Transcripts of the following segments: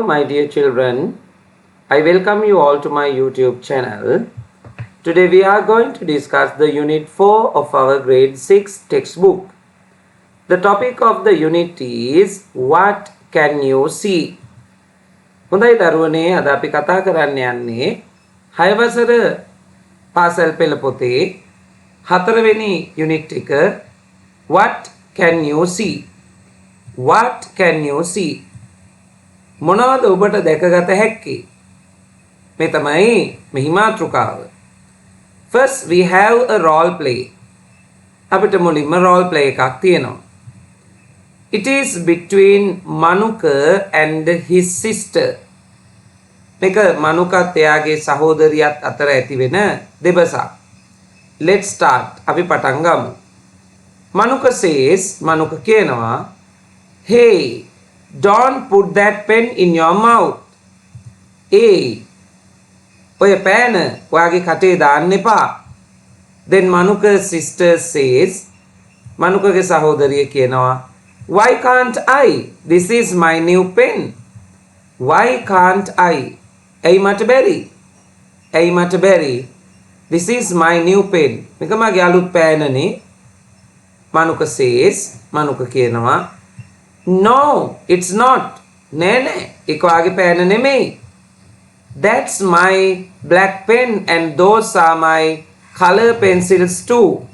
my dear children. I welcome you all to my YouTube channel. Today we are going to discuss the Unit 4 of our Grade 6 textbook. The topic of the unit is What can you see? හොඳයි දරුවනේ අද අපි කතා කරන්න යන්නේ 6 වසර පාසල් පෙළ පොතේ 4 වෙනි යුනිට් එක What can you see? What can you see? මොනවද ඔබට දැකගත හැක්කේ? මේ තමයි මෙහි මාතෘකාව. First we have a role play. අපිට මුලින්ම role play එකක් තියෙනවා. It is between Manuka and his sister. මේක මනුකත් එයාගේ සහෝදරියත් අතර ඇති වෙන දෙබසක්. Let's start. අපි පටන් ගමු. Manuka says, Manuka කියනවා, Hey, don't put that pen in your mouth. Hey, ඔය පෑන ඔයාගේ කටේ දාන්න එපා. Then Manuka's sister says, Manukaගේ සහෝදරිය කියනවා, Why can't I? This is my new pen. Why can't I? ඇයි මට බැරි? ඇයි මට බැරි? This is my new pen. මේක මගේ අලුත් පෑනනේ. Manuka says, Manuka කියනවා, No, it's not. නෑ නෑ, ඒක ඔයාගේ පෑන නෙමෙයි. That's my black pen and those are my color pencils too.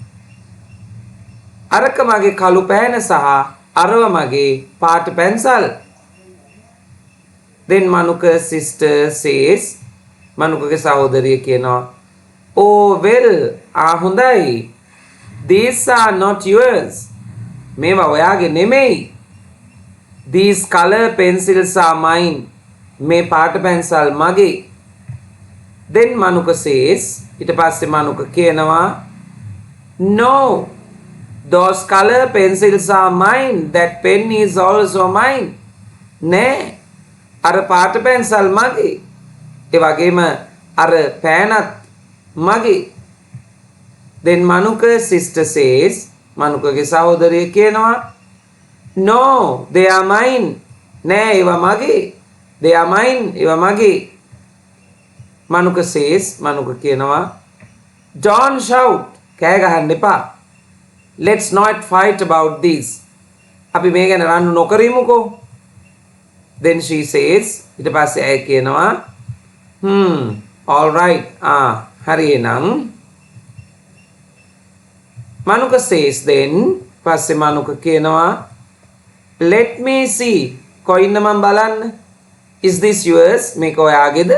අරක මගේ කළු පෑන සහ අරව මගේ පාට pencil. Then Manuka's sister says, Manukage සහෝදරිය කියනවා, Oh well, හොඳයි. These are not yours. මේවා ඔයාගේ නෙමෙයි. These color pencils are mine. මේ පාට පැන්සල් මගේ. Then Manuka says, ඊට පස්සේ Manuka කියනවා, No, those color pencils are mine. That pen is also mine. නෑ, අර පාට පැන්සල් මගේ. ඒ වගේම අර පෑනත් මගේ. Then Manuka's sister says, Manukage සහෝදරිය කියනවා, No, they are mine. නෑ, ඒවා මගේ. They are mine. ඒවා මගේ. Manuka says, Manuka කියනවා, Don't shout. කෑ ගහන්න එපා. Let's not fight about this. අපි මේ ගැන රණ්ඩු නොකරමුකෝ. Then she says, ඊට පස්සේ ඇය කියනවා, all right. හරි එනම්. Manuka says then, පස්සේ Manuka කියනවා, Let me see. කොයින්ද මම බලන්න. Is this yours? මේක ඔයාගේද?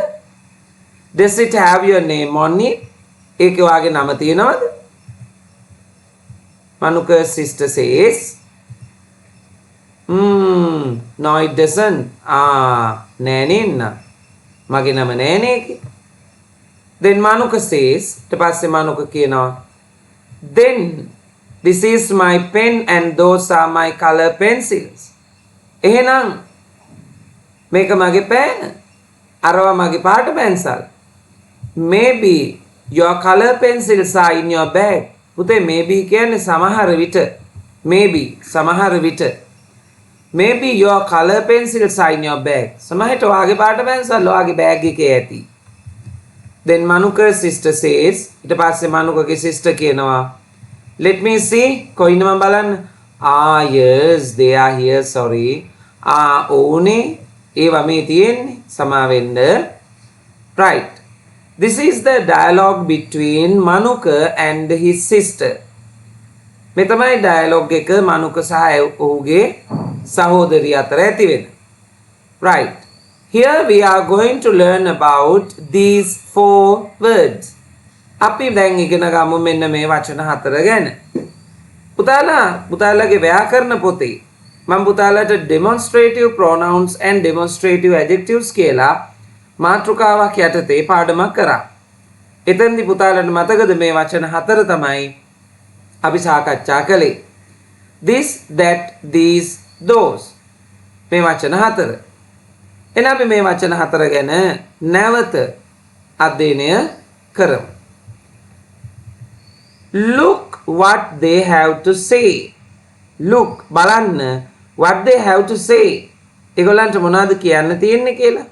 Does it have your name on it? ඒකේ ඔයාගේ නම තියෙනවද? Manuka's sister says, No it doesn't. නෑ නෙන්න. මගේ නම නෑනේ ඒකේ. Then Manuka says, ඊට පස්සේ Manuka කියනවා, Then this is my pen and those are my color pencils. එහෙනම් මේක මගේ පෑන. අරවා මගේ පාට pencil. Maybe your color pencils are in your bag. පුතේ maybe කියන්නේ සමහර විට. Maybe සමහර විට. Maybe your color pencils are in your bag. සමහරට ඔයාගේ පාට පැන්සල් ඔයාගේ බෑග් එකේ ඇති. Then Manuka's sister says, ඊට පස්සේ Manukage sister කියනවා, Let me see. කොයින්ද මම බලන්න. Yes, they are here, sorry. ඕනේ. ඒවා මේ තියෙන්නේ. සමාවෙන්න. Right. This is the dialogue between Manuka and his sister. මේ තමයි dialogue එක Manuka සහ ඔහුගේ සහෝදරිය අතර ඇති වෙන. Right. Here we are going to learn about these 4 words. අපි දැන් ඉගෙන ගමු මෙන්න මේ වචන 4 ගැන. පුතාලාගේ ව්‍යාකරණ පොතේ මම පුතාලාට demonstrative pronouns and demonstrative adjectives කියලා මාතෘකාවක් යටතේ පාඩමක් කරා. එතෙන්දී පුතාලාට මතකද මේ වචන 4 තමයි අපි සාකච්ඡා කළේ. This, that, these, those. මේ වචන 4. එන අපි මේ වචන 4 ගැන නැවත අධ්‍යයනය කරමු. Look what they have to say. Look, බලන්න what they have to say. ඒගොල්ලන්ට මොනවද කියන්න තියෙන්නේ කියලා?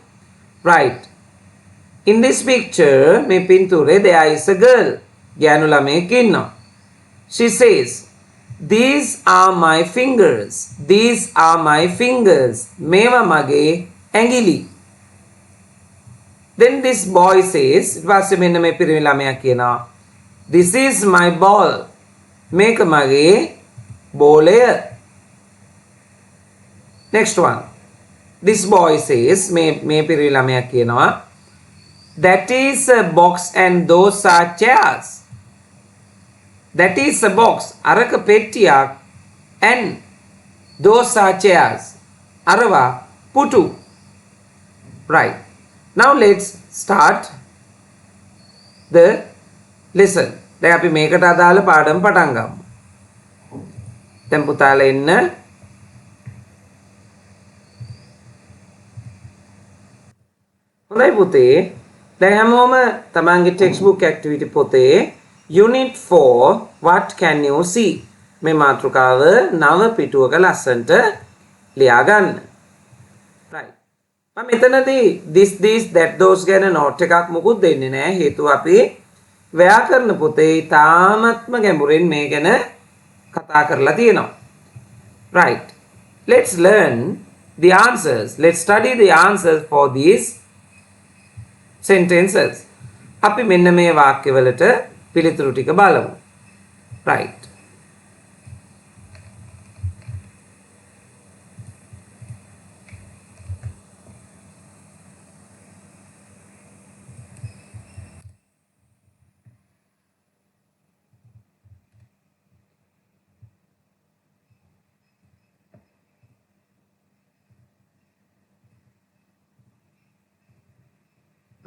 Right. In this picture, මේ පින්තූරේ there is a girl. ගෑනු ළමයෙක් ඉන්නවා. She says, these are my fingers. These are my fingers. මේවා මගේ ඇඟිලි. Then this boy says, ඊට පස්සේ මෙන්න මේ පිරිමි ළමයා කියනවා, this is my ball. මේක මගේ බෝලය. Next one. This boy says, මේ පිරිමි ළමයා කියනවා, that is a box and those are chairs. That is a box. අරක පෙට්ටියක් and those are chairs. අරවා පුටු. Right. Now let's start the lesson. දැන් අපි මේකට අදාළ පාඩම් පටන් ගමු. දැන් පුතාලා එන්න. හොඳයි පුතේ. දැන් හැමෝම තමන්ගේ textbook activity පොතේ Unit 4 what can you see මේ මාතෘකාව නව පිටුවක ලස්සනට ලියා ගන්න. Right. මම මෙතනදී this that those ගැන note එකක් මුකුත් දෙන්නේ නැහැ. හේතුව අපි ව්‍යාකරණ පොතේ තාමත්ම ගැඹුරින් මේ ගැන කතා කරලා තියෙනවා. Right. Let's learn the answers. Let's study the answers for these sentences. අපි මෙන්න මේ වාක්‍යවලට පිළිතුරු ටික බලමු. Right.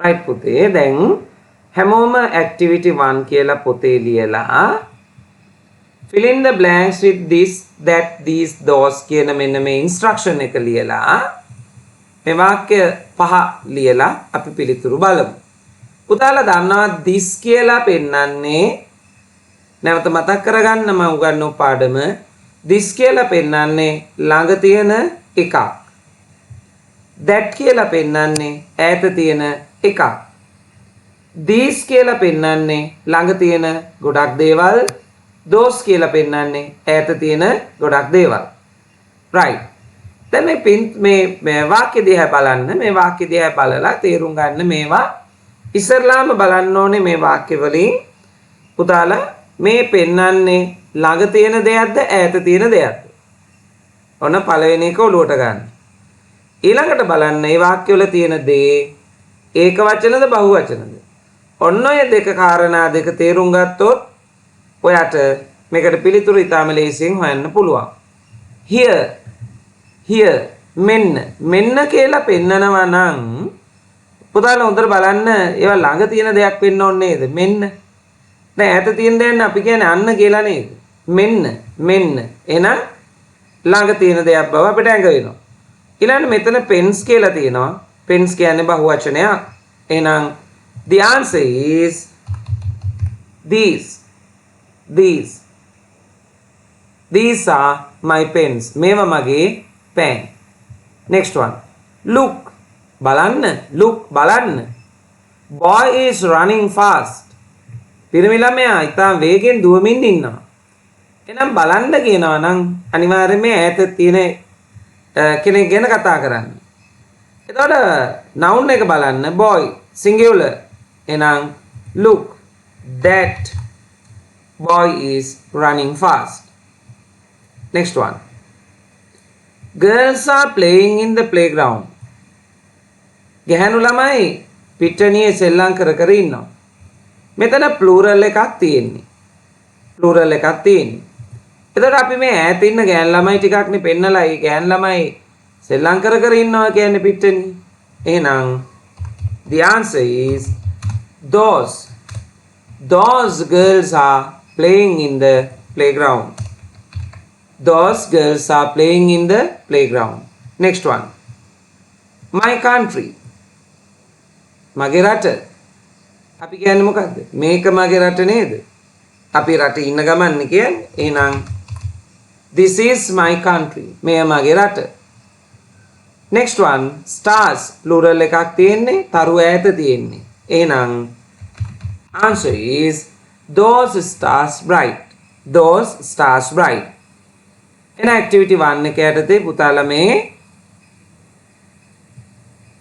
Right පුතේ දැන් හැමෝම activity 1 කියලා පොතේ ලියලා fill in the blanks with this that these those කියන මෙන්න මේ instruction එක ලියලා මේ වාක්‍ය පහ ලියලා අපි පිළිතුරු බලමු. පුතාලා දන්නවා this කියලා පෙන්නන්නේ නැවත මතක් කරගන්න මම උගන්වපු පාඩම this කියලා පෙන්නන්නේ ළඟ තියෙන එකක්. that කියලා පෙන්නන්නේ ඈත තියෙන එකක්. these කියලා පෙන්නන්නේ ළඟ තියෙන ගොඩක් දේවල්. those කියලා පෙන්නන්නේ ඈත තියෙන ගොඩක් දේවල්. right. දැන් මේ වාක්‍ය දිහා බලන්න. මේ වාක්‍ය දිහා බලලා තේරුම් ගන්න මේවා ඉස්සරලාම බලන්න ඕනේ මේ වාක්‍ය වලින්. පුතාලා මේ පෙන්නන්නේ ළඟ තියෙන දෙයක්ද ඈත තියෙන දෙයක්ද? ඔන්න පළවෙනි එක ඔලුවට ගන්න. ඊළඟට බලන්න මේ වාක්‍ය වල තියෙන දේ ඒක වචනද බහු වචනද? ඔන්න ඔය දෙක කාරණා දෙක තේරුම් ගත්තොත් ඔයාට මේකට පිළිතුරු ඉතාම ලේසියෙන් හොයන්න පුළුවන්. here මෙන්න කියලා පෙන්නනවා නම් පුතාලා හොඳට බලන්න ඒවා ළඟ තියෙන දෙයක් වෙන්න ඕනේ නේද? මෙන්න. දැන් ඈත තියෙන දෙයක් අපි කියන්නේ අන්න කියලා නේද? මෙන්න. එහෙනම් ළඟ තියෙන දෙයක් බව අපිට ඇඟ වෙනවා. ඊළඟට මෙතන pens කියලා තියෙනවා. pens කියන්නේ බහු වචනයක්. එහෙනම් the answer is these are my pens. මේවා මගේ pen. Next one. look බලන්න. boy is running fast. පිරිමි ළමයා ඉතාම වේගෙන් දුවමින් ඉන්නවා. එහෙනම් බලන්න කියනවා නම් අනිවාර්යයෙන්ම ඈත තියෙන කෙනෙක් ගැන කතා කරන්න. එතකොට noun එක බලන්න boy singular. එහෙනම් look that boy is running fast. Next one. girls are playing in the playground. ගැහැණු ළමයි පිට්ටනියේ සෙල්ලම් කර ඉන්නවා. මෙතන plural එකක් තියෙන්නේ. එතකොට අපි මේ ඈත ඉන්න ගෑන් ළමයි ටිකක්නේ පෙන්නලා ඒ ගෑන් ළමයි සෙල්ලම් කර ඉන්නවා කියන්නේ පිට්ටනිය. එහෙනම් the answer is those girls are playing in the playground. Those girls are playing in the playground. Next one. my country. මගේ රට. අපි කියන්නේ මොකද්ද? මේක මගේ රට නේද? අපි රටේ ඉන්න ගමන් කියන්නේ. එහෙනම් this is my country. මෙය මගේ රට. next one stars plural එකක් තියෙන්නේ තරු ඈත තියෙන්නේ එහෙනම් answer is those stars bright those stars bright එන activity 1 එක යටතේ පුතාලා මේ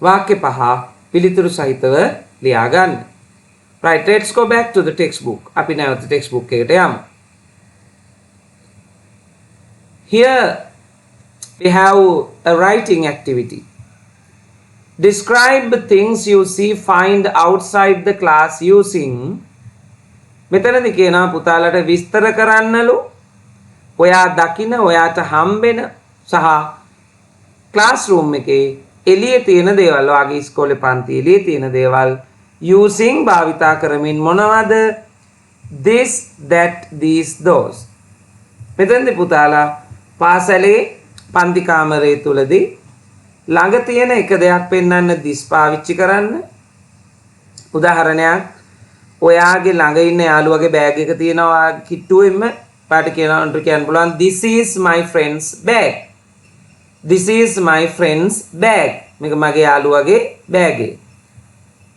වාක්‍ය පහ පිළිතුරු සහිතව ලියා ගන්න. Right, let's go back to the textbook. අපි නැවත textbook එකට යමු. Here we have a writing activity. Describe the things you see find outside the class using මෙතනදී කියනවා පුතාලට විස්තර කරන්නලු ඔයා දකින ඔයාට හම්බෙන සහ classroom එකේ එළියේ තියෙන දේවල් ඔයාගේ ඉස්කෝලේ පන්ති එළියේ තියෙන දේවල් using භාවිතා කරමින් මොනවද this that these those මෙතනදී පුතාලා පාසලේ පන්ති කාමරයේ තුලදී ළඟ තියෙන එක දෙයක් පෙන්වන්න this පාවිච්චි කරන්න උදාහරණයක් ඔයාගේ ළඟ ඉන්න යාළුවගේ බෑග් එක තියෙනවා කිට්ටුවෙම පාට කියනවන්ට කියන්න පුළුවන් this is my friend's bag this is my friend's bag මේක මගේ යාළුවගේ බෑග් එක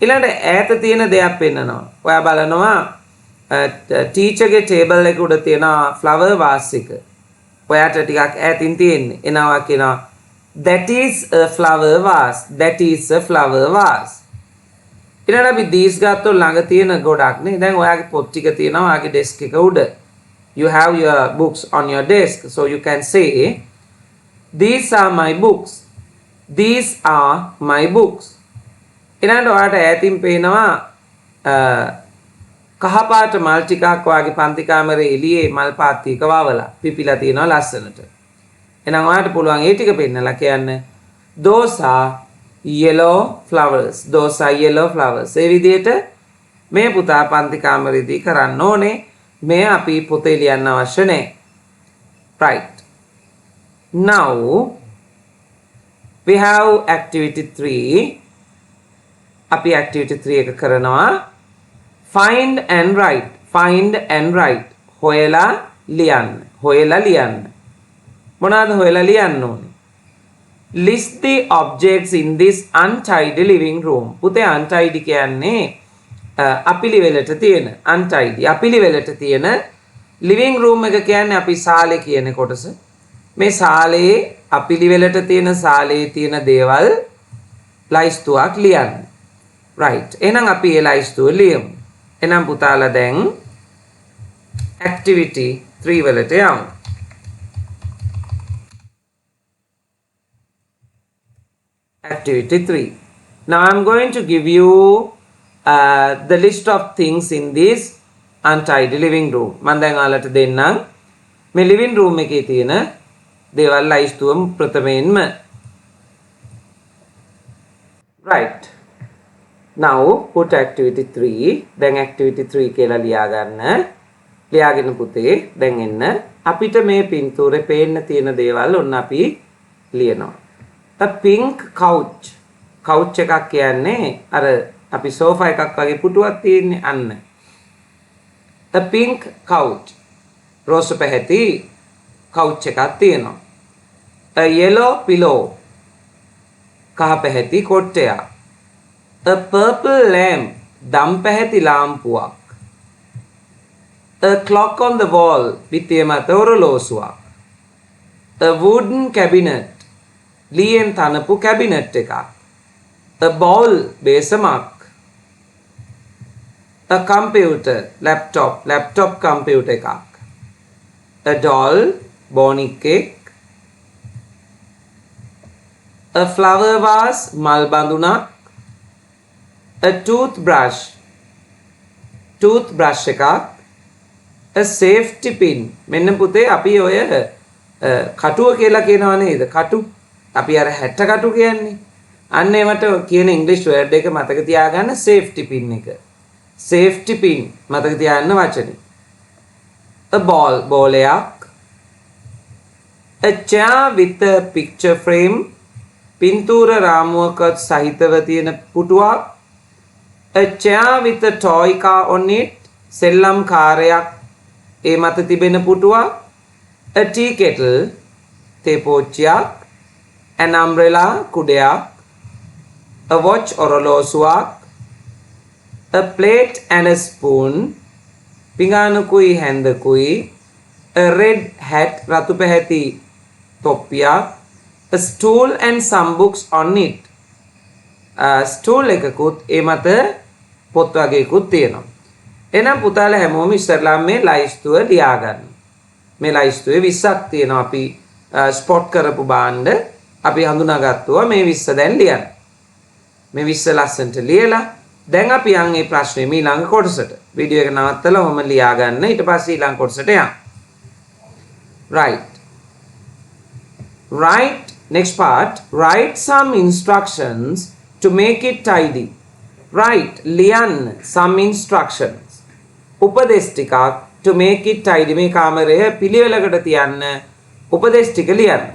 ඊළඟට ඈත තියෙන දෙයක් පෙන්නනවා ඔයා බලනවා ටීචර්ගේ ටේබල් එක උඩ තියෙන flower vase එක ඔයාට ටිකක් ඈතින් තියෙන්නේ එනවා කියනවා that is a flower vase that is a flower vase ඊළඟට අපි these ගත්තොත් ළඟ තියෙන ගොඩක් නේ දැන් ඔයාගේ පොත් ටික තියෙනවා ඔයාගේ desk එක උඩ you have your books on your desk so you can say these are my books these are my books ඊළඟට ඔයාට ඈතින් පේනවා කහපාට මල් ටිකක් ඔයාගේ පන්ති කාමරේ එළියේ මල් පාත්තියක වවලා පිපිලා තියෙනවා ලස්සනට එහෙනම් ඔයාට පුළුවන් ඒ ටික පෙන්නලා කියන්න those are yellow flowers those are yellow flowers ඒ විදිහට මේ පුතා පන්ති කාමරේදී කරන්න ඕනේ මේ අපි පොතේ ලියන්න අවශ්‍ය නැහැ right now we have activity 3 අපි activity 3 එක කරනවා find and write හොයලා ලියන්න මොනවාද හොයලා ලියන්න ඕනේ list the objects in this untidy living room පුතේ untidy කියන්නේ අපිලිවෙලට තියෙන untidy අපිලිවෙලට තියෙන living room එක කියන්නේ අපි සාලේ කියන කොටස මේ සාලේ අපිලිවෙලට තියෙන සාලේ තියෙන දේවල් ලයිස්තුවක් ලියන්න right එහෙනම් අපි ඒ ලයිස්තුව ලියමු එහෙනම් පුතාලා දැන් activity 3 වලට යමු activity 3 now I'm going to give you the list of things in this untidy living room මම දැන් ඔයාලට දෙන්නම් මේ living room එකේ තියෙන දේවල් ලයිස්තුවම ප්‍රථමයෙන්ම right now put activity 3 දැන් activity 3 කියලා ලියා ගන්න ලියාගෙන පුතේ දැන් එන්න අපිට මේ පින්තූරේ පේන්න තියෙන දේවල් ඔන්න අපි ලියනවා a pink couch එකක් කියන්නේ අර අපි sofa එකක් වගේ පුටුවක් තියෙන්නේ අන්න a pink couch රෝස පැහැති couch එකක් තියෙනවා a yellow pillow කහ පැහැති කොට්ටයක් a purple lamp දම් පැහැති ලාම්පුවක් a clock on the wall පිටිය මත ඔරලෝසුවක් a wooden cabinet ලියෙන් තනපු cabinet එකක් a bowl බේසමක් a computer laptop computer එකක් a doll බෝනික්කෙක් a flower vase මල් බඳුනක් a toothbrush එකක් a safety pin මෙන්න පුතේ අපි ඔය කටුව කියලා කියනවා නේද කටු අපි අර 60 කටු කියන්නේ අන්න ඒවට කියන ඉංග්‍රීසි වර්ඩ් එක මතක තියාගන්න safety pin එක safety pin මතක තියාගන්න වචනේ a ball බෝලයක් a chair with a picture frame පින්තූර රාමුවක සහිතව තියෙන පුටුවක් a chair with a toy car on it සෙල්ලම් කාර්යයක් ඒ මත තිබෙන පුටුවක් a tea kettle තේ පෝච්චියක් an umbrella kudeyak, a watch orolosuwak, a plate and a spoon, pinganukui hendakui, a red hat ratu pehati toppiyak, a stool and some books on it. Stool එකකුත් ඒ මත පොත් වගේකුත් තියෙනවා. එහෙනම් පුතාලා හැමෝම ඉස්සරලා මේ ලයිස්තුව ලියාගන්න. මේ ලයිස්තුවේ 20ක් තියෙනවා අපි ස්පොට් කරපු භාණ්ඩ අපි හඳුනාගත්තුවා මේ 20 දැන් ලියන්න. මේ 20 ලස්සනට ලියලා දැන් අපි යන් මේ ප්‍රශ්නේ ඊළඟ කොටසට. වීඩියෝ එක නවත්තලා ඔහම ලියාගන්න. ඊට පස්සේ ඊළඟ කොටසට යන්න. Right. Write next part. Write some instructions to make it tidy. Write liyan some instructions. උපදේශ ටිකක් to make it tidy. මේ කාමරය පිළිවෙලකට තියන්න උපදේශ ටික ලියන්න.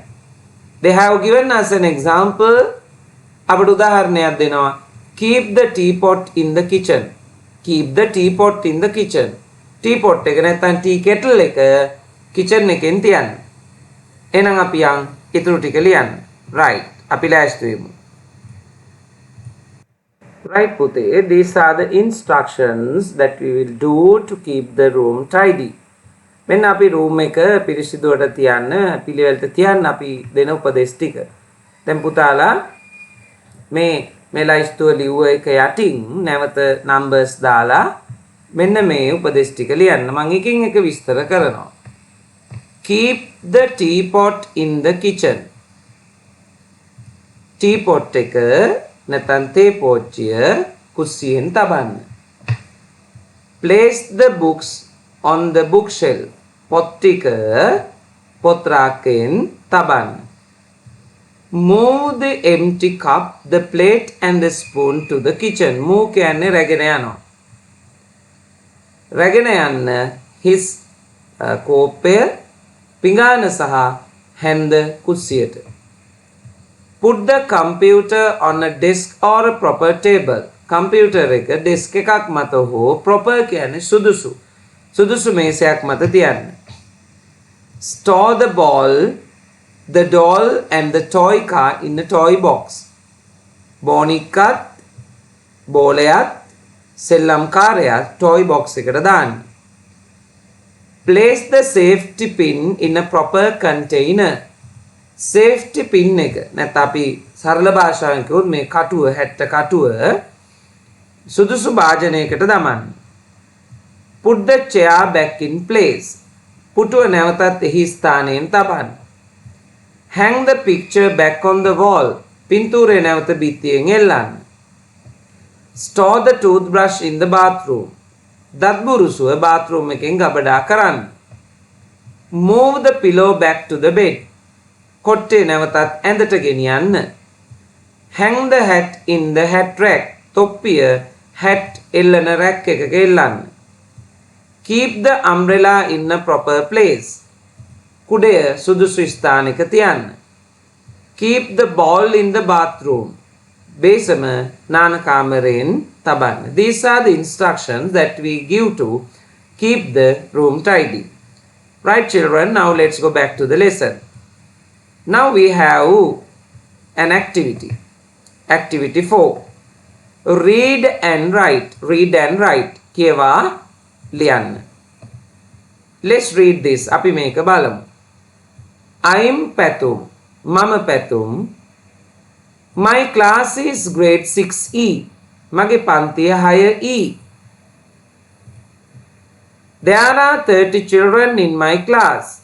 They have given us an example. අපට උදාහරණයක් දෙනවා. Keep the teapot in the kitchen. Keep the teapot in the kitchen. Teapot එක නැත්නම් tea kettle එක kitchen එකෙන් තියන්න. එහෙනම් අපි යන් ඊටු ටික ලියන්න. Right. අපි ලෑස්ති වෙමු. Right, Pute, these are the instructions that we will do to keep the room tidy. When api room එක පිරිසිදුවට තියන්න පිළිවෙලට තියන්න අපි දෙන උපදේශ ටික. දැන් පුතාලා මේ ලයිස්තුව ලිව්ව එක යටින් නැවත numbers දාලා මෙන්න මේ උපදේශ ටික ලියන්න. මම එකින් එක විස්තර කරනවා. Keep the teapot in the kitchen. Teapot එක නැත්නම් තේ පෝච්චිය කුස්සියෙන් තබන්න. Place the books on the bookshelf. පොත් ටික පොත් රාක්කයෙන් තබන්න. Move the empty cup, the plate and the spoon to the kitchen. Move කියන්නේ රැගෙන යනවා. රැගෙන යන්න his කෝපය පිඟාන සහ හැන්ද කුස්සියට. Put the computer on a desk or a proper table. Computer එක desk එකක් මත හෝ proper කියන්නේ සුදුසු. සුදුසු මේසයක් මත තියන්න. Store the ball, the doll and the toy car in a toy box. බෝනික්කත් බෝලයත් සෙල්ලම්කාරයත් toy box එකට දාන්න. Place the safety pin in a proper container. Safety pin එක නැත්නම් අපි සරල භාෂාවෙන් කිව්වොත් මේ කටුව හැට්ට කටුව සුදුසු භාජනයකට දමන්න. Put the chair back in place. පුටුව නැවතත් එහි ස්ථානයෙන් තබන්න. Hang the picture back on the wall. පින්තූරය නැවත බිත්තියෙන් එල්ලන්න. Store the toothbrush in the bathroom. දත් බුරුසුව bathroom එකෙන් ගබඩා කරන්න. Move the pillow back to the bed. කොට්ටේ නැවතත් ඇඳට ගෙනියන්න. Hang the hat in the hat rack. තොප්පිය hat එල්ලන rack එකක එල්ලන්න. Keep the umbrella in a proper place. කුඩය සුදුසු ස්ථානයක තියන්න. Keep the ball in the bathroom. බේසම නාන කාමරයෙන් තබන්න. These are the instructions that we give to keep the room tidy. Right, children, now let's go back to the lesson. Now we have an activity. Activity 4. Read and write. Read and write. කියවා ලියන්න. Let's read this. අපි මේක බලමු. I'm පැතුම්. මම පැතුම්. My class is grade 6E. මගේ පන්තිය 6E. There are 30 children in my class.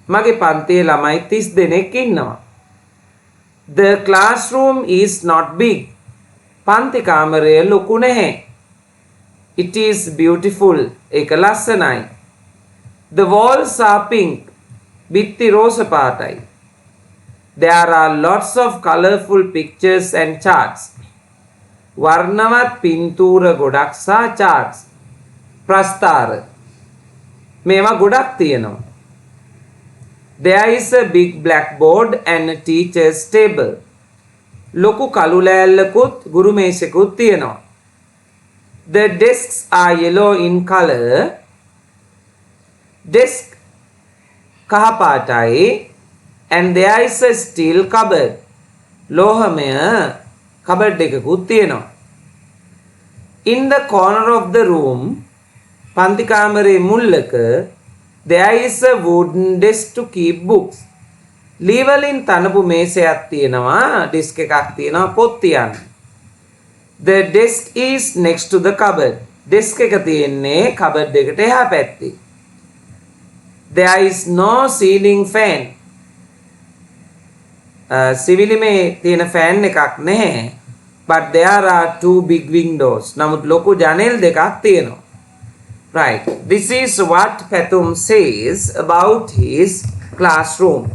මගේ පන්තියේ ළමයි 30 දෙනෙක් ඉන්නවා. The classroom is not big. පන්ති කාමරය ලොකු නැහැ. It is beautiful. ඒක ලස්සනයි. The walls are pink. බිත්ති රෝස පාටයි. There are lots of colorful pictures and charts. වර්ණවත් පින්තූර ගොඩක් සහ charts. ප්‍රස්ථාර. මේවා ගොඩක් තියෙනවා. There is a big blackboard and a teacher's table. ලොකු කළු ලෑල්ලකුත් ගුරු මේසෙකුත් තියෙනවා. The desks are yellow in color. Desk කහ පාටයි and there is a steel cupboard. ලෝහමය කබඩ් එකකුත් තියෙනවා. In the corner of the room, පන්ති කාමරයේ මුල්ලක there is a wooden desk to keep books. ලී වලින් තනපු මේසයක් තියෙනවා, ඩෙස්ක් එකක් තියෙනවා පොත් තියන්න. The desk is next to the cupboard. Desk එක තියෙන්නේ කබඩ් එකට එහා පැත්තේ. There is no ceiling fan. සිවිලිමේ තියෙන ෆෑන් එකක් නැහැ. But there are two big windows. නමුත් ලොකු ජනෙල් දෙකක් තියෙනවා. Right. This is what Pathum says about his classroom.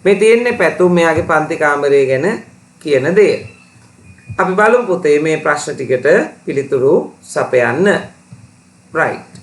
මේ තියෙන්නේ පැතුම් මෙයාගේ පන්ති කාමරය ගැන කියන දේ. අපි බලමු පුතේ මේ ප්‍රශ්න ටිකට පිළිතුරු සපයන්න. Right.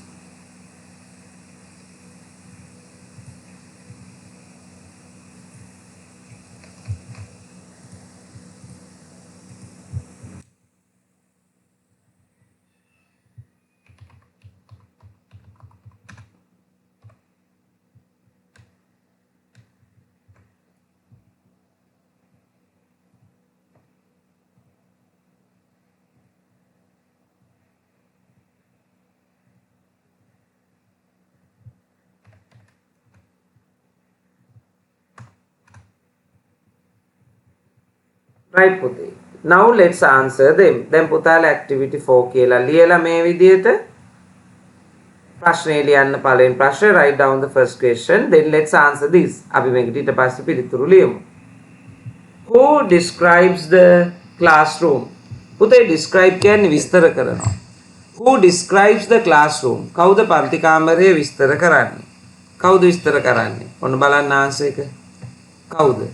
Right පුතේ. Now let's answer them. දැන් පුතාලා activity 4 කියලා ලියලා මේ විදිහට ප්‍රශ්නේ ලියන්න පළවෙනි ප්‍රශ්නේ write down the first question then let's answer this. අපි මේකට ඊට පස්සේ පිළිතුරු ලියමු. Who describes the classroom? පුතේ describe කියන්නේ විස්තර කරනවා. Who describes the classroom? කවුද පන්ති කාමරය විස්තර කරන්නේ? කවුද විස්තර කරන්නේ? ඔන්න බලන්න ආන්සර් එක. කවුද?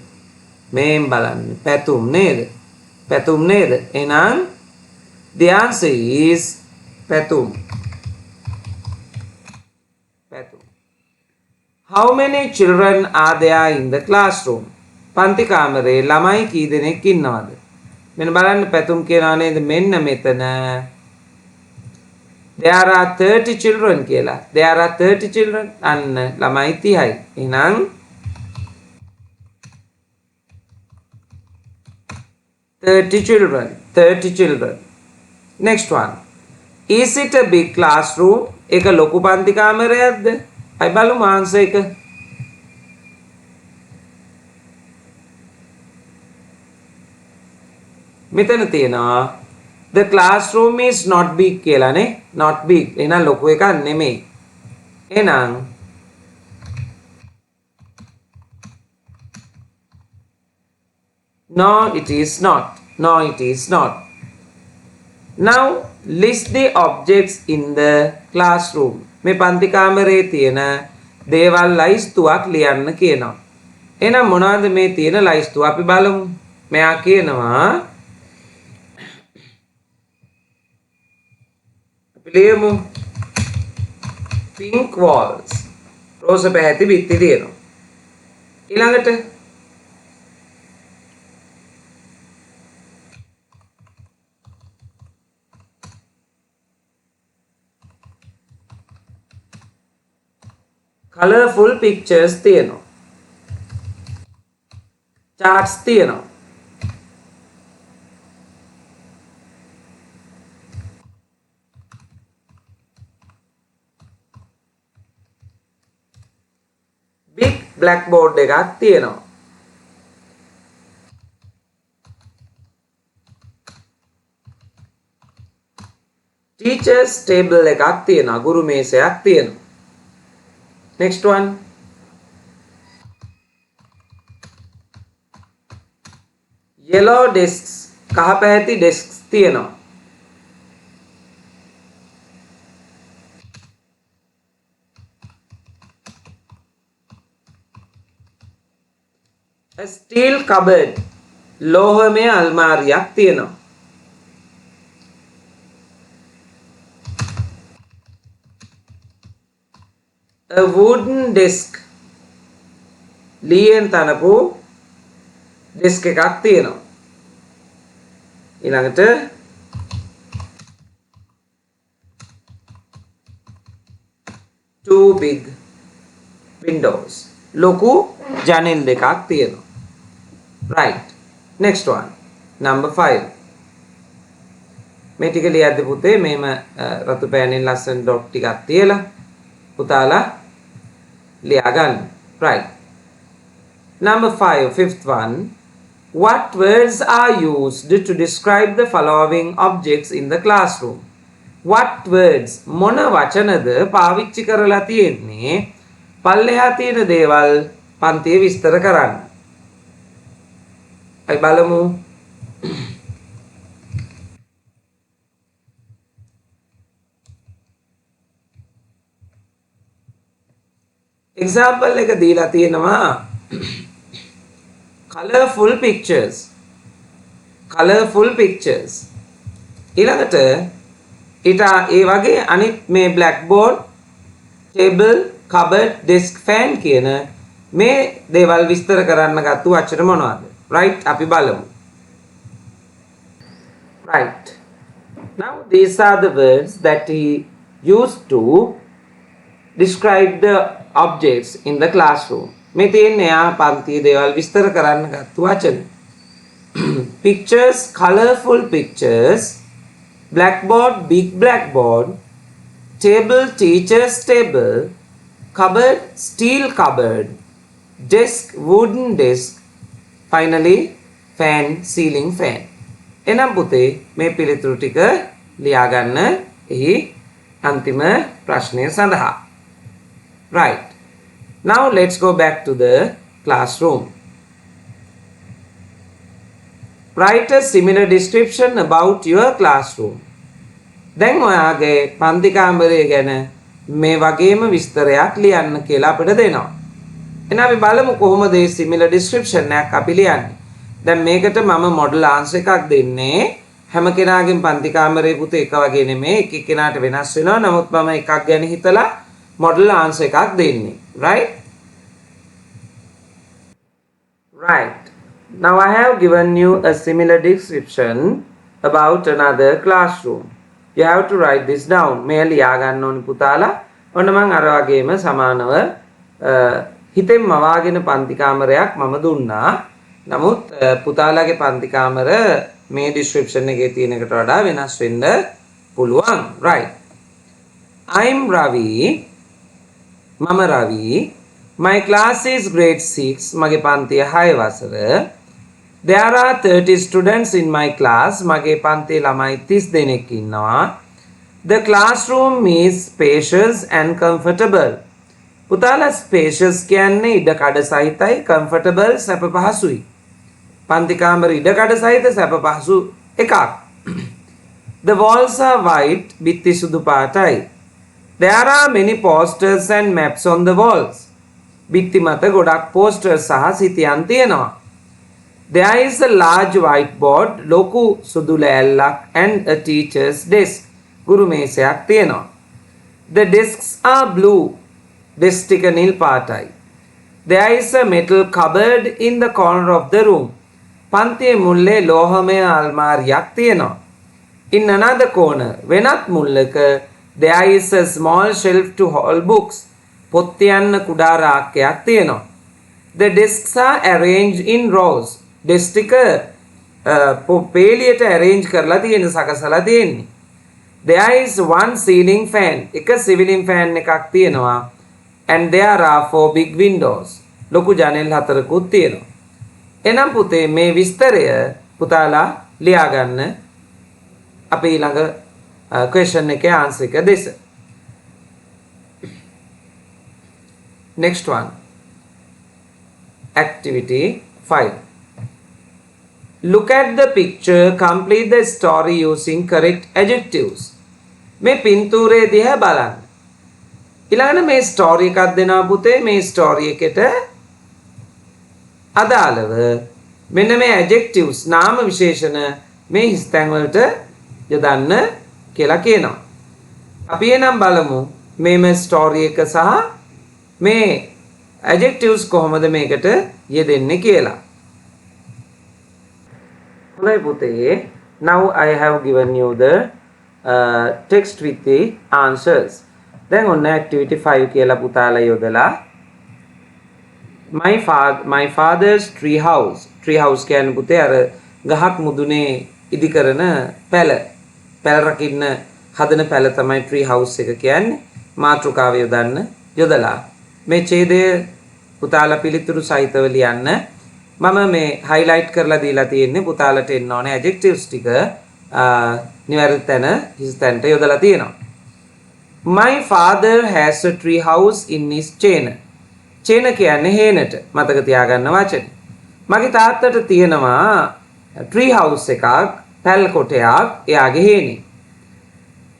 මේන් බලන්න. පැතුම් නේද? පැතුම් නේද? එහෙනම් the answer is Pathum. Pathum. How many children are there in the classroom? පන්ති කාමරේ ළමයි කී දෙනෙක් ඉන්නවද? මෙන්න බලන්න පැතුම් කියනවා නේද? මෙන්න මෙතන there are 30 children කියලා. There are 30 children. අන්න ළමයි 30යි. එහෙනම් 30 children. 30 children. Next one. Is it a big classroom? එක ලොකු පන්ති කාමරයක්ද? අය බලමු ආන්සර් එක. මෙතන තියෙනවා the classroom is not big කියලා නේ. not big. එහෙනම් ලොකු එකක් නෙමෙයි. එහෙනම් no, it is not. No, it is not. Now, list the objects in the classroom. මේ පන්ති කාමරේ තියෙන දේවල් ලයිස්තුවක් ලියන්න කියනවා. එහෙනම් මොනවද මේ තියෙන ලයිස්තුව? අපි බලමු. මෙයා කියනවා අපි ලියමු pink walls. රෝස පැහැති බිත්ති තියෙනවා. ඊළඟට colorful pictures තියෙනවා. charts තියෙනවා. big blackboard එකක් තියෙනවා. teachers table එකක් තියෙනවා. ගුරු මේසයක් තියෙනවා. Next one. Yellow desks. කහ පැහැති desks තියෙනවා. A steel cupboard. ලෝහමය අල්මාරියක් තියෙනවා. A wooden desk. ලියෙන් තනපු desk එකක් තියෙනවා. ඊළඟට two big windows. ලොකු ජනෙල් දෙකක් තියෙනවා. Right. Next one. Number 5. මේ ටික ලියද්දි පුතේ මේම රතු පෑනෙන් ලස්සන ඩොට් ටිකක් තියලා පුතාලා ලියා ගන්න. Right. Number 5, fifth one. What words are used to describe the following objects in the classroom? What words මොන වචනද පාවිච්චි කරලා තියෙන්නේ පල්ලෙහා තියෙන දේවල් පන්තියේ විස්තර කරන්න. අපි බලමු. example එක දීලා තියෙනවා colorful pictures. ඊළඟට ඊට ඒ වගේ අනිත් මේ blackboard, table, cupboard, desk, fan කියන මේ දේවල් විස්තර කරන්න ගත්තු වචන මොනවද? Right, අපි බලමු. Right. Now these are the words that he used to describe the objects in the classroom. මේ තියෙන්නේ යා පන්තියේ දේවල් විස්තර කරන්න ගත්තු වචන. Pictures, colorful pictures, blackboard, big blackboard, table, teacher's table, cupboard, steel cupboard, desk, wooden desk, finally fan, ceiling fan. එනම් පුතේ මේ පිළිතුරු ටික ලියා ගන්න එහි අන්තිම ප්‍රශ්නය සඳහා. Right. Now let's go back to the classroom. Write a similar description about your classroom. දැන් ඔයාගේ පන්ති කාමරය ගැන මේ වගේම විස්තරයක් ලියන්න කියලා අපිට දෙනවා. එහෙනම් අපි බලමු කොහොමද මේ similar description එකක් අපි ලියන්නේ. දැන් මේකට මම model answer එකක් දෙන්නේ. හැම කෙනාගේම පන්ති කාමරේ පුතේ එක වගේ නෙමෙයි. එක එක්කෙනාට වෙනස් වෙනවා. නමුත් මම එකක් ගැන හිතලා model answer එකක් දෙන්නේ. Right? Right. Now I have given you a similar description about another classroom. You have to write this down. මේ ලියා ගන්න ඕනි පුතාලා. ඔන්න මම අර වගේම සමානව හිතෙන් මවාගෙන පන්ති කාමරයක් මම දුන්නා. නමුත් පුතාලාගේ පන්ති කාමර මේ description එකේ තියෙන එකට වඩා වෙනස් වෙන්න පුළුවන්. Right. I'm Ravi. මම රවි. My class is grade 6. මගේ පන්තිය 6 වසර. There are 30 students in my class. මගේ පන්තියේ ළමයි 30 දෙනෙක් ඉන්නවා. The classroom is spacious and comfortable. පුතාලා spacious කියන්නේ ඉඩකඩ සහිතයි, comfortable සැප පහසුයි. පන්ති කාමර ඉඩකඩ සහිත සැප පහසු එකක්. The walls are white. බිත්ති සුදු පාටයි. There are many posters and maps on the walls. බිත්ති මත ගොඩක් posters සහ සිතියන් තියෙනවා. There is a large whiteboard, ලොකු සුදු ලෑල්ලක් and a teacher's desk. ගුරු මේසයක් තියෙනවා. The desks are blue. desk ටික නිල් පාටයි. There is a metal cupboard in the corner of the room. පන්තියේ මුල්ලේ ලෝහමය අල්මාරියක් තියෙනවා. In another corner, වෙනත් මුල්ලක there is a small shelf to hold books. පොත් තියන්න කුඩා රාක්කයක් තියෙනවා. The desks are arranged in rows. desk ටික පේලියට arrange කරලා තියෙන සකසලා තියෙන්නේ. There is one ceiling fan. එක ceiling fan එකක් තියෙනවා. And there are 4 big windows. ලොකු ජනෙල් 4කුත් තියෙනවා. එනම් පුතේ මේ විස්තරය පුතාලා ලියා ගන්න අපි ළඟ question එකේ answer එක දෙස. Next one. Activity 5. Look at the picture, complete the story using correct adjectives. මේ පින්තූරේ දිහා බලන්න. ඊළඟට මේ ස්ටෝරි එකක් දෙනවා පුතේ. මේ ස්ටෝරි එකට අදාළව මෙන්න මේ adjectives නාම විශේෂණ මේ හිස්තැන් වලට යොදන්න කියලා කියනවා. අපි එනම් බලමු මේ ස්ටෝරි එක සහ මේ adjectives කොහොමද මේකට යෙදෙන්නේ කියලා. හොඳයි පුතේ. Now I have given you the text with the answers. දැන් ඔන්න activity 5 කියලා පුතාලා යොදලා my father's tree house කියන්නේ පුතේ අර ගහක් මුදුනේ ඉදි කරන පැල රකින්න හදන පැල තමයි tree house එක කියන්නේ. මාතෘකාව යොදලා මේ ඡේදය පුතාලා පිළිතුරු සහිතව ලියන්න. මම මේ highlight කරලා දීලා තියෙන්නේ පුතාලට එන්න ඕනේ adjectives ටික නිවැරදි තැන හිස් තැනට යොදලා තියෙනවා. My father has a tree house in his chain. chain කියන්නේ හේනට. මතක තියාගන්න වචනේ. මගේ තාත්තට තියෙනවා tree house එකක්, පැල් කොටයක් එයාගේ හේනේ.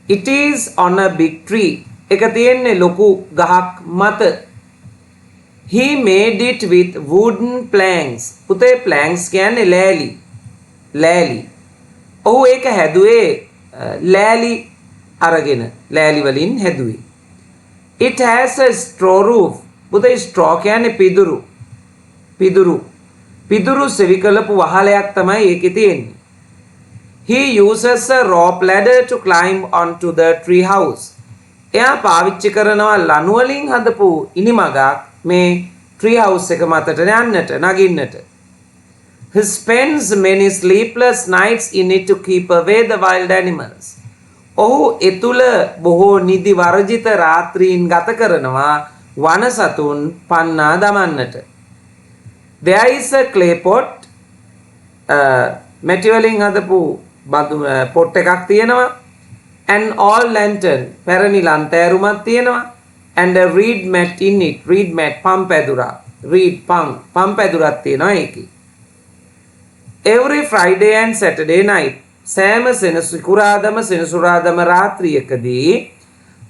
It is on a big tree. එක තියෙන්නේ ලොකු ගහක් මත. He made it with wooden planks. පුතේ planks කියන්නේ ලෑලි. ඔහු ඒක හැදුවේ ලෑලි අරගෙන ලෑලි වලින් හැදුවේ. It has a straw roof. පුතේ straw කියන්නේ පිදුරු සෙවි කළපු වහලයක් තමයි ඒකේ තියෙන්නේ. He uses a rope ladder to climb onto the tree house. එයා පාවිච්චි කරනවා ලණු වලින් හදපු ඉනිමගක් මේ tree house එක මතට යන්නට නගින්නට. He spends many sleepless nights in it to keep away the wild animals. ඔහු ඒ තුල බොහෝ නිදි වර්ජිත රාත්‍රීන් ගත කරනවා වන සතුන් පන්නා දමන්නට. There is a clay pot. මැටි වලින් හදපු පොට් එකක් තියෙනවා. An old lantern. පැරණි ලන්තෑරුමක් තියෙනවා. And a reed mat in it. reed mat පම්පැදුරක් තියෙනවා ඒකේ. Every Friday and Saturday night. සෑම සෙනසුරාදම රාත්‍රියකදී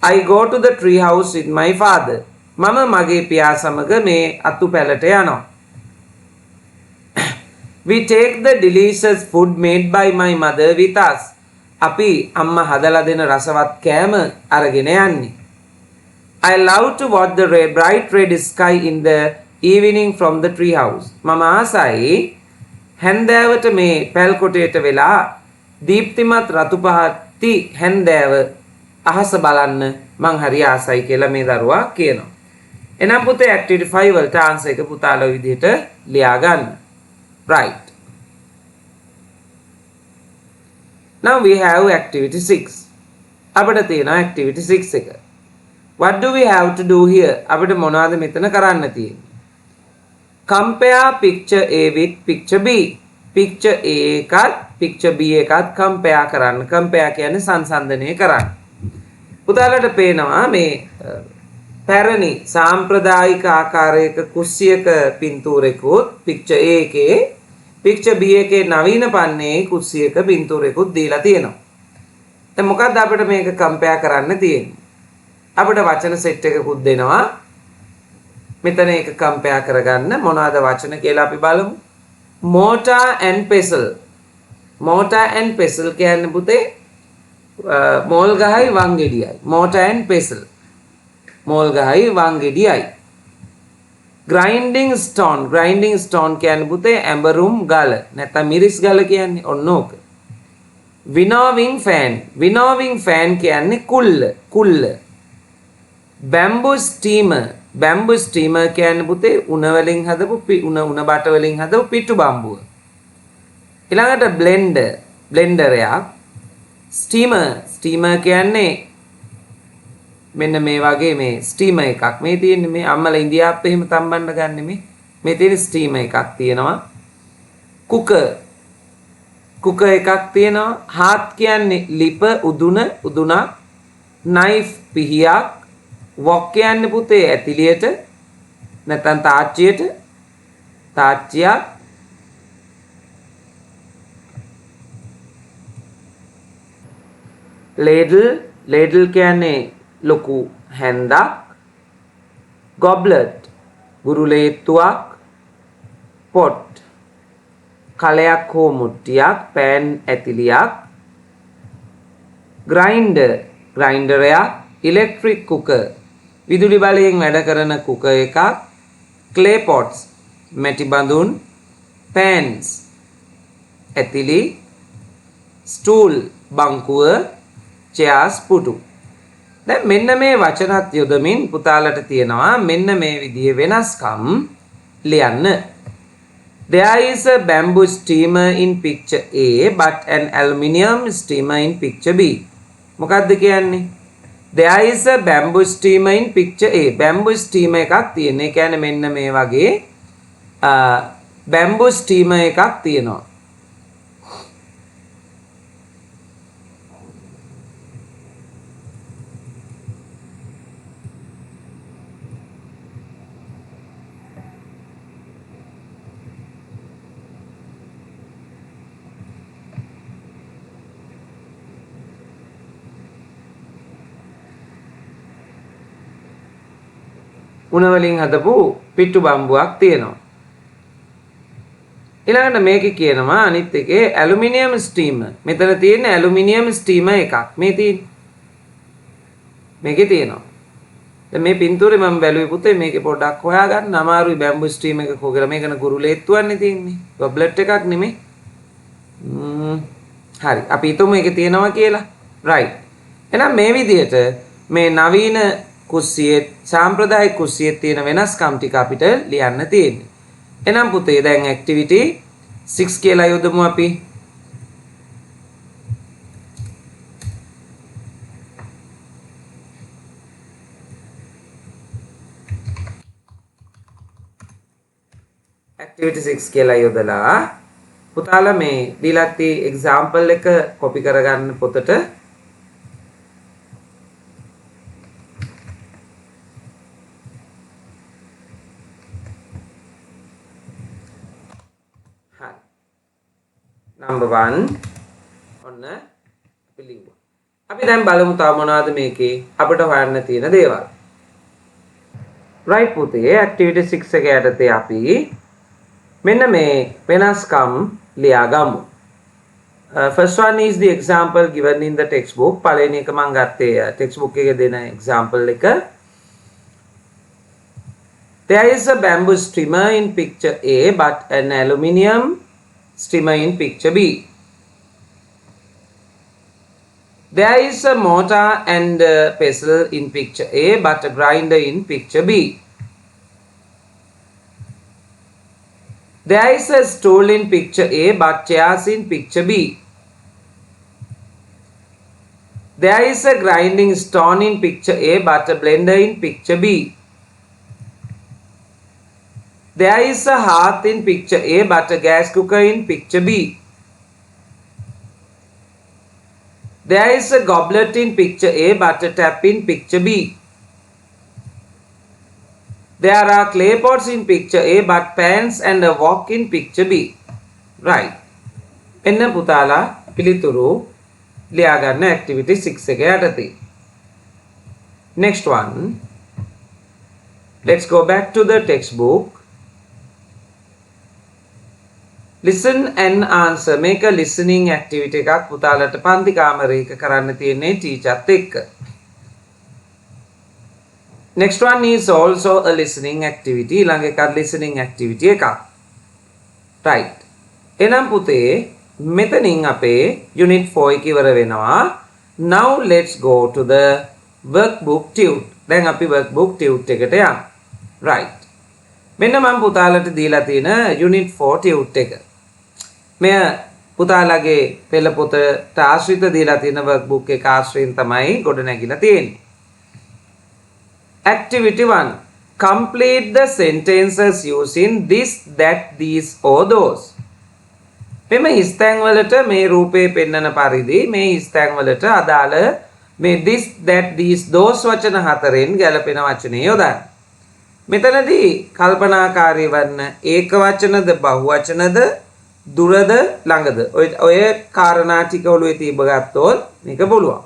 I go to the tree house with my father. මම මගේ පියා සමග මේ අතු පැලට යනවා. We take the delicious food made by my mother with us. අපි අම්මා හදලා දෙන රසවත් කෑම අරගෙන යන්නේ. I love to watch the bright red sky in the evening from the tree house. මම ආසයි හැන්දෑවට මේ පැල් කොටයට වෙලා දීප්තිමත් රතු පහති හැන්දෑව අහස බලන්න මං හරි ආසයි කියලා මේ දරුවා කියනවා. එහෙනම් පුතේ activity 5 වලට answer එක පුතාලා විදිහට ලියා ගන්න. Right. Now we have activity 6. අපිට තියෙනවා activity 6 එක. What do we have to do here? අපිට මොනවද මෙතන කරන්න තියෙන්නේ? Compare picture A with picture B. Picture A එකත් picture B එකත් compare කරන්න. Compare කියන්නේ සංසන්දනය කරන්න. පුතාලට පේනවා මේ පැරණි සාම්ප්‍රදායික ආකාරයක කුස්සියක පින්තූරෙකුත් picture A එකේ picture B එකේ නවීන පන්නේ කුස්සියක පින්තූරෙකුත් දීලා තියෙනවා. දැන් මොකක්ද අපිට මේක compare කරන්න තියෙන්නේ? අපිට වචන සෙට් එකකුත් දෙනවා. මෙතන ඒක compare කරගන්න මොනවාද වචන කියලා අපි බලමු. Mortar and pestle. Mortar and pestle කියන්නේ පුතේ මෝල් ගහයි වංගෙඩියයි. Mortar and pestle. මෝල් ගහයි වංගෙඩියයි. Grinding stone. Grinding stone කියන්නේ පුතේ ඇඹරුම් ගල. නැත්නම් මිරිස් ගල කියන්නේ ඔන්න ඕක. Winnowing fan. Winnowing fan කියන්නේ කුල්ල. Bamboo steamer. Bamboo steamer කියන්නේ පුතේ උණ වලින් හදපු උණ බට වලින් හදපු පිටු බම්බුව. ඊළඟට බ්ලෙන්ඩර් එකක්. ස්ටීමර් කියන්නේ මෙන්න මේ වගේ මේ ස්ටීමර් එකක්. මේ තියෙන්නේ මේ අම්මලා ඉන්දියාප්ප එහෙම තම්බන්න ගන්න මේ තියෙන ස්ටීමර් එකක් තියෙනවා. කුකර් එකක් තියෙනවා. හාත් කියන්නේ ලිප උදුනක්. නයිෆ් පිහියක්. වොක් කියන්නේ පුතේ ඇතිලියට නැත්නම් තාච්චියක්. ලේඩල් කියන්නේ ලොකු හැන්දක්. ගොබ්ලට් ගුරුලේත්තුවක්. පොට් කලයක් හෝ මුට්ටියක්. පෑන් ඇතිලියක්. ග්‍රයින්ඩරයක්. ඉලෙක්ට්‍රික් කුකර් විදුලි බලයෙන් වැඩ කරන කුකර් එකක්. clay pots මැටි බඳුන්. pans ඇතිලි. stool බංකුව. chairs පුටු. දැන් මෙන්න මේ වචනත් යොදමින් පුතාලට තියෙනවා මෙන්න මේ විදිහේ වෙනස්කම් ලියන්න. There is a bamboo steamer in picture A but an aluminium steamer in picture B. මොකක්ද කියන්නේ? There is a bamboo steamer in picture A. bamboo steamer එකක් තියෙන. ඒ කියන්නේ මෙන්න මේ වගේ bamboo steamer එකක් තියෙනවා. උණ වලින් හදපු පිට්ටු බම්බුවක් තියෙනවා. ඊළඟට මේකේ කියනවා අනිත් එකේ ඇලුමිනියම් ස්ටීමර්. මෙතන තියෙන ඇලුමිනියම් ස්ටීමර් එකක් මේ තියෙන්නේ. මේකේ තියෙනවා. දැන් මේ පින්තූරේ මම බැලුවේ පුතේ මේකේ පොඩ්ඩක් හොයාගන්න අමාරුයි බැම්බු ස්ටීම් එක කොහොගලා මේකන කුරුලේත්තුවන්නේ තියෙන්නේ. ගොබ්ලට් එකක් නෙමෙයි. හරි. අපි හිතමු මේකේ තියෙනවා කියලා. right. එහෙනම් මේ විදිහට මේ නවීන කුස්සියේ සාම්ප්‍රදායික කුස්සියේ තියෙන වෙනස්කම් ටික අපිට ලියන්න තියෙන්නේ. එහෙනම් පුතේ දැන් ඇක්ටිවිටි 6 කියලා යොදමු අපි. ඇක්ටිවිටි 6 කියලා යොදලා පුතාලා මේ දීලා තියෙන එක්සැම්පල් එක කොපි කරගන්න පොතට. Number 1 ඔන්න අපි ලියුවා. අපි දැන් බලමු තව මොනවද මේකේ අපිට හොයන්න තියෙන දේවල්. right පුතේ activity 6 එක යටතේ අපි මෙන්න මේ වෙනස්කම් ලියාගමු. First one is the example given in the textbook. පළවෙනි එක මම ගත්තේ textbook එකේ දෙන example එක. There is a bamboo steamer in picture A but an aluminium steamer in picture B. There is a mortar and a pestle in picture A but a grinder in picture B. There is a stool in picture A but chairs in picture B. There is a grinding stone in picture A but a blender in picture B. There is a hearth in picture A but a gas cooker in picture B. There is a goblet in picture A but a tap in picture B. There are clay pots in picture A but pans and a wok in picture B. Right. එන්න පුතාලා පිළිතුරු ලියා ගන්න activity 6 එක යටතේ. Next one. Let's go back to the textbook. Listen and answer. Make a listening activity එකක් පුතාලට පන්ති කාමරයක කරන්න තියෙන්නේ ටීචර්ත් එක්ක. Next one is also a listening activity. ඊළඟ එකත් listening activity එකක්. right. එහෙනම් පුතේ මෙතනින් අපේ unit 4 එක ඉවර වෙනවා. Now let's go to the workbook tute. දැන් අපි workbook tute එකට යමු. right. මෙන්න මම පුතාලට දීලා තියෙන unit 4 tute එක. මෙය පුතාලගේ පෙළ පොතට ආශ්‍රිත දීලා තියෙන workbook එක ආශ්‍රයෙන් තමයි ගොඩ නැගිලා තියෙන්නේ. Activity 1. Complete the sentences using this, that, these or those. මෙම ස්ථැන් වලට මේ රූපේ පෙන්වන පරිදි මේ ස්ථැන් වලට අදාළ මේ this, that, these, those වචන හතරෙන් ගැලපෙන වචනේ යොදන්න. මෙතනදී කල්පනාකාරී වන්න ඒක වචනද බහු වචනද දුරද ළඟද ඔය කාරණා ටික ඔළුවේ තියබ ගත්තොත් මේක පුළුවන්.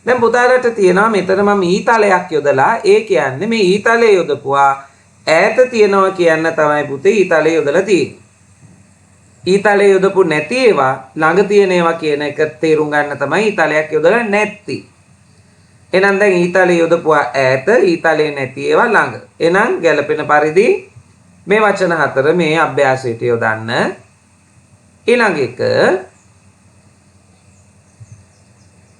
දැන් පුතාලට තියෙනවා මෙතන මම ඊතලයක් යොදලා ඒ කියන්නේ මේ ඊතලයේ යොදපුවා ඈත තියනවා කියන්න තමයි පුතේ ඊතලයේ යොදලා තියෙන්නේ. ඊතලයේ යොදපු නැති ඒවා ළඟ තියෙන ඒවා කියන එක තේරුම් ගන්න තමයි ඊතලයක් යොදලා නැති. එහෙනම් දැන් ඊතලයේ යොදපුවා ඈත ඊතලයේ නැති ඒවා ළඟ. එහෙනම් ගැලපෙන පරිදි මේ වචන හතර මේ අභ්‍යාසයට යොදන්න. ඊළඟ එක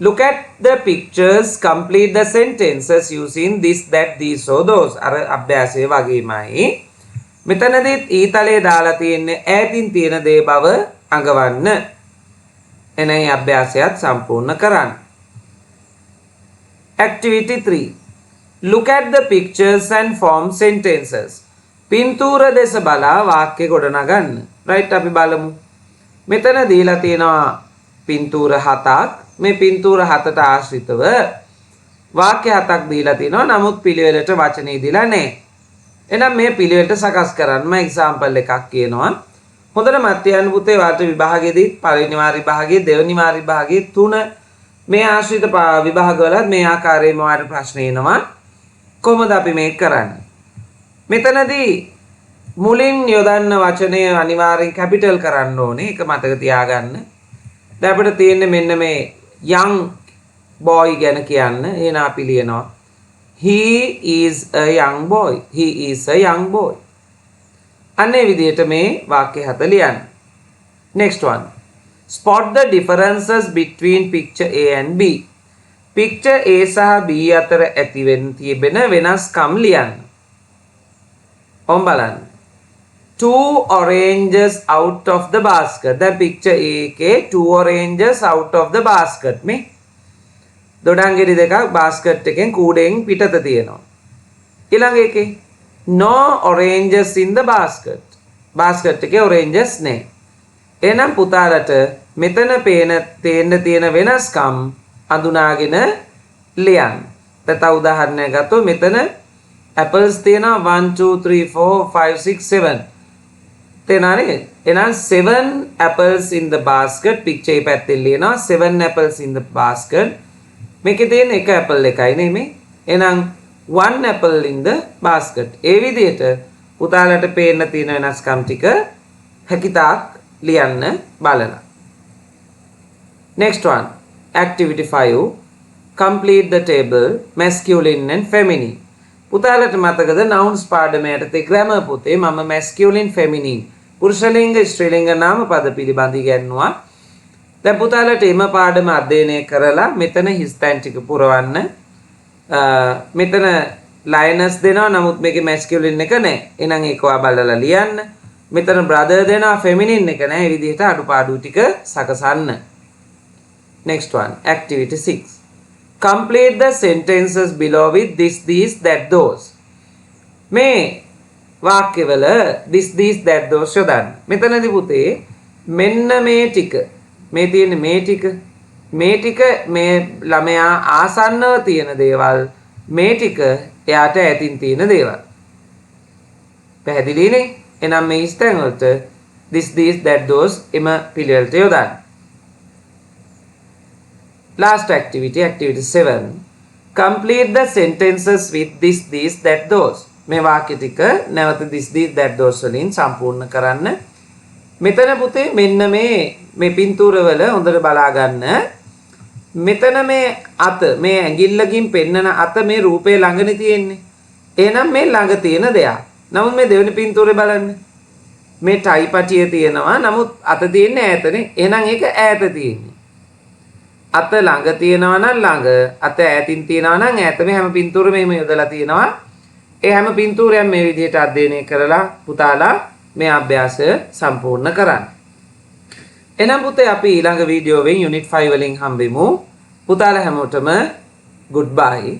look at the pictures, complete the sentences using this, that, these or those. අර අභ්‍යාසයේ වගේමයි මෙතනදිත් ඊතලයේ දාලා තියෙන්නේ ඈතින් තියෙන දේ බව අඟවන්න. එන මේ අභ්‍යාසයත් සම්පූර්ණ කරන්න. Activity 3. Look at the pictures and form sentences. පින්තූර දෙස බලා වාක්‍ය ගොඩනගන්න. right අපි බලමු. මෙතන දීලා තියෙනවා පින්තූර 7ක්. මේ පින්තූර 7ට ආශ්‍රිතව වාක්‍ය 7ක් දීලා තිනවා. නමුත් පිළිවෙලට වචනේ දීලා නැහැ. එහෙනම් මේ පිළිවෙලට සකස් කරන්න මම එක්සැම්පල් එකක් කියනවා. හොඳට මත්යන් පුතේ වාර්ත විභාගයේදී පළවෙනි වාර විභාගයේ දෙවෙනි වාර විභාගයේ තුන මේ ආශ්‍රිත විභාගවල මේ ආකාරයෙන්ම වාර ප්‍රශ්න එනවා. කොහොමද අපි මේක කරන්නේ? මෙතනදී මුලින් යොදන්න වචනය අනිවාර්යෙන් කැපිටල් කරන්න ඕනේ. ඒක මතක තියාගන්න. දැන් අපිට තියෙන්නේ මෙන්න මේ young boy ගැන කියන්න. එහෙනම් අපි ලියනවා he is a young boy. He is a young boy. අනේ විදිහට මේ වාක්‍ය 7 ලියන්න. Next one. Spot the differences between picture A and B. Picture A සහ B අතර ඇතිවෙන තිබෙන වෙනස්කම් ලියන්න. ඔම් බලන්න. Two oranges out of the basket. දැන් picture A එකේ two oranges out of the basket මේ දොඩංගෙඩි දෙකක් basket එකෙන් කූඩෙන් පිටත තියෙනවා. ඊළඟ එකේ no oranges in the basket. basket එකේ oranges නැහැ. එහෙනම් පුතාලට මෙතන තියෙන වෙනස්කම් අඳුනාගෙන ලියන්න. තව උදාහරණයක් ගත්තොත් මෙතන apples තියෙනවා 1 2 3 4 5 6 7. තේනානේ? එහෙනම් 7 apples in the basket. picture එක පැත්තෙන් ලියනවා 7 apples in the basket. මේකේ තියෙන එක apple එකයි නේ මේ. එහෙනම් 1 apple in the basket. ඒ විදිහට පුතාලට පේන්න තියෙන වෙනස්කම් ටික හැකිතාක් ලියන්න බලලා. Next one. Activity 5. Complete the table masculine and feminine. පුතාලට මතකද nouns පාඩමේ යටතේ grammar පොතේ මම masculine feminine පුරුෂලිංග ස්ත්‍රීලිංග නාම පද පිළිබඳ ඉගෙනුවා. දැන් පුතාලට එම පාඩම අධ්‍යයනය කරලා මෙතන හිස්තැන් ටික පුරවන්න. මෙතන lioness දෙනවා නමුත් මේකේ masculine එක නැහැ. එහෙනම් ඒක ඔයා බලලා ලියන්න. මෙතන brother දෙනවා feminine එක නැහැ. ඒ විදිහට අඩුපාඩු ටික සකසන්න. Next one. Activity 6. Complete the sentences below with this, these, that, those. මේ වාක්‍යවල this, these, that, those යොදන්න. මෙතනදී පුතේ මෙන්න මේ ටික මේ තියෙන මේ ටික මේ ළමයා ආසන්නව තියෙන දේවල් මේ ටික එයාට ඇතින් තියෙන දේවල්. පැහැදිලිනේ? එහෙනම් මේ ස්ථාන වලට this, these, that, those එම පිළිවෙලට යොදන්න. Last activity, activity 7. Complete the sentences with this, these, that, those. මේ වාක්‍ය ටික නැවත this, these, that, those වලින් සම්පූර්ණ කරන්න. මෙතන පුතේ මෙන්න මේ පින්තූර වල හොඳට බලා ගන්න. මෙතන මේ අත මේ ඇඟිල්ලකින් පෙන්නන අත මේ රූපේ ළඟනේ තියෙන්නේ. එහෙනම් මේ ළඟ තියෙන දෙයක්. නමුත් මේ දෙවෙනි පින්තූරේ බලන්න. මේ ටයි පටිය තියෙනවා. නමුත් අත තියෙන්නේ ඈතනේ. එහෙනම් ඒක ඈත තියෙන්නේ. අත ළඟ තියෙනවා නම් ළඟ, අත ඈතින් තියෙනවා නම් ඈත. මේ හැම පින්තූරෙම මෙහෙම යොදලා තියෙනවා. ඒ හැම පින්තූරයක්ම මේ විදිහට අධ්‍යයනය කරලා පුතාලා මේ අභ්‍යාසය සම්පූර්ණ කරන්න. එහෙනම් පුතේ අපි ඊළඟ වීඩියෝවෙන් යුනිට් 5 වලින් හම්බෙමු. පුතාලා හැමෝටම goodbye.